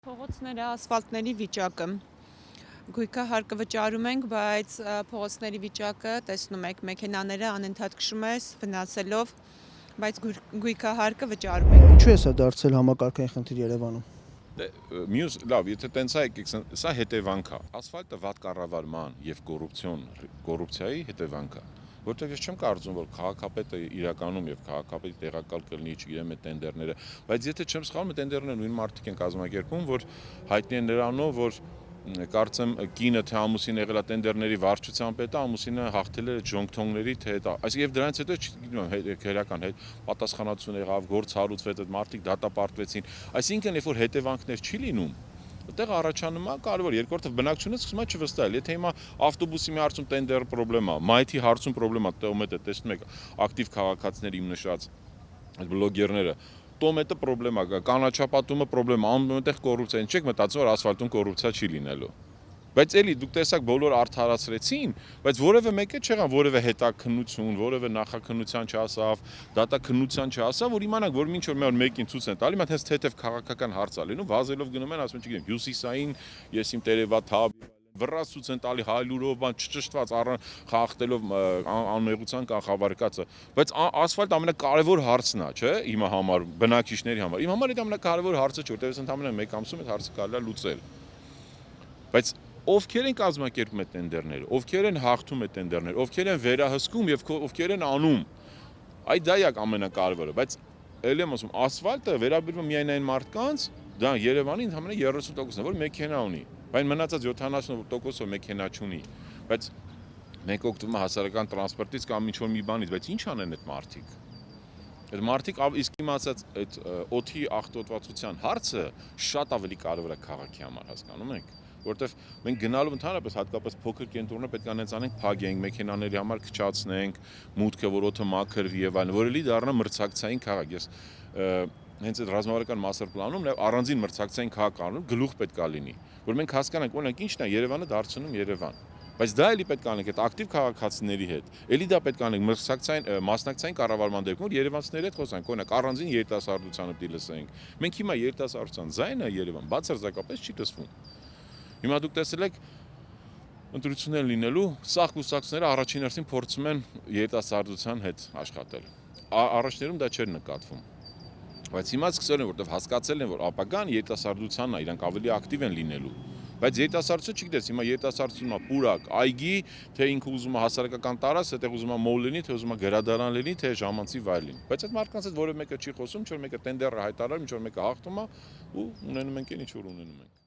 Փողոցները, ասֆալտների վիճակը։ Գույքը հարկը վճարում ենք, բայց փողոցների վիճակը տեսնում եք, մեքենաները անընդհատ քշում ես վնասելով, բայց գույքը հարկը վճարում ենք։ Ինչու է սա դարձել համակարգային խնդիր Երևանում։ Մյուս լավ, եթե տենց է, սա հետևանք է։ Ասֆալտը վատ կառավարման եւ կոռուպցիայի հետևանք է։ Որտեղ ես չեմ կարծում, որ քաղաքապետը իրականում եւ քաղաքապետի տեղակալ կլինի, չգիտեմ, այդ տենդերները, բայց եթե չեմ սխալվում, տենդերները նույն մարդիկ են կազմակերպում, որ հայտնի են նրանով, որ կարծեմ կինը թե ամուսինը եղել է տենդերների վարչության պետը, ամուսինը հաղթել է ժոնգթոնգների թե դա։ Այսինքն եւ դրանից հետո չգիտեմ, քերական հետ պատասխանատվություն եղավ, գործ հարուցվեց, այդ մարդիկ դատապարտվեցին։ Այսինքն, երբ որ հետևանքներ չի լինում, այդտեղ առաջանում է կարևոր երկրորդը բնակչությունը սկսում է չվստահել։ Եթե հիմա ավտոբուսի մի հարցում տենդեր խնդրեմա, մայթի հարցում խնդրեմա, տոմետը տեսնում եք ակտիվ քաղաքացիների իմ նշած այդ բլոգերները, տոմետը խնդրեմա, կանաչապատումը խնդրեմա, ամենտեղ կոռուպցիա, չեք մտածում, որ ասֆալտում կոռուպցիա չի լինելու։ Բայց էլի դուք տեսակ բոլոր արդարացրեցին, բայց որևէ մեկը չեղան որևէ հետաքննություն, որևէ նախաքննության չասավ, դատաքննության չասավ, որ իմանանք, որ ինչ որ մի օր մեկին ցույց են տալի, մատ հենց թեթև քաղաքական հարց է լինում, վազելով գնում են, ասում են, չգիտեմ, հյուսիսային, ես իմ տերևաթափ վռած ցույց են տալի հայլուրով, բան չճշտված խախտելով անմեղության կանխավարկածը, բայց ասֆալտ ամենակարևոր հարցն է, չէ՞, հիմա համար բնակիչների համար։ Իմ համար դա ամենակարևոր հարցը չէ, որտեղ ընդամենը մեկ ամսում այդ հարցը կարելի է լուծել։ Բայց ովքեր են կազմակերպում այդ տենդերները, ովքեր են հաղթում այդ տենդերները, ովքեր են վերահսկում եւ ովքեր են անում։ Այդ դա է ամենակարևորը, բայց ելի եմ ասում, ասֆալտը վերաբերվում միայն այն մարդկանց, դա Երևանի ընդամենը 30%-ն է, որ մեքենա ունի, բայց մնացած 70%-ը մեքենա չունի, բայց մենք օգտվում ենք հասարակական տրանսպորտից կամ ինչ-որ մի բանից, բայց ինչ անեն այդ մարդիկ։ Այդ մարդիկ իսկ իմացած այդ օդի աղտոտվածության հարցը շատ ավելի կարևոր է քաղաքի համար, հասկանում եք, որտեվ մենք գնալով ընդհանրապես հատկապես փոքր կենտրոնները պետք է անենց անենք փագենք, մեքենաների համար քչացնենք, մուտքը որ օդը մաքրվի եւ այլն, որ էլի դառնա մրցակցային քաղաք։ Ես հենց այդ ռազմավարական master plan-ում նաեւ առանձին մրցակցային քաղաք անում, գլուխ պետք է լինի, որ մենք հասկանանք, օրինակ ինչն է Երևանը դարձնում Երևան։ Բայց դա էլի պետք է անենք այդ ակտիվ քաղաքացիների հետ։ Էլի դա պետք է անենք մասնակցային կառավարման դեպքում, որ երևանցիների հետ խոսանք, օրինակ առանձին երիտասարդությանը պիտի լսենք։ Մենք հիմա երիտասարդության ձայնը Երևան բացարձակապես չի լսվում։ Հիմա դուք տեսել եք ընտրություններ լինելու, սաղ կուսակցները առաջին հերթին փորձում են երիտասարդության հետ աշխատել։ Առաջներում դա չէր նկատվում։ Բայց հիմա սկսել են, որտեղ հասկացել են, որ ապագան երիտասարդությանն է, իրանք ավելի ակտիվ են լինելու։ Բայց երիտասարդությունը չգիտես, հիմա երիտասարդությունը պուրակ, այգի, թե ինքը ուզում է հասարակական տարածք, թե ուզում է մոլ լինի, թե ուզում է գրադարան լինի, թե ժամանցի վայր լինի։ Բայց այդ մարդկանց հետ որևէ մեկը չի խոսում, ինչ որ մեկը տենդերը հայտարարում, ինչ որ մեկը հաղթում է ու ունենում ենք այն ինչ որ ունենում ենք։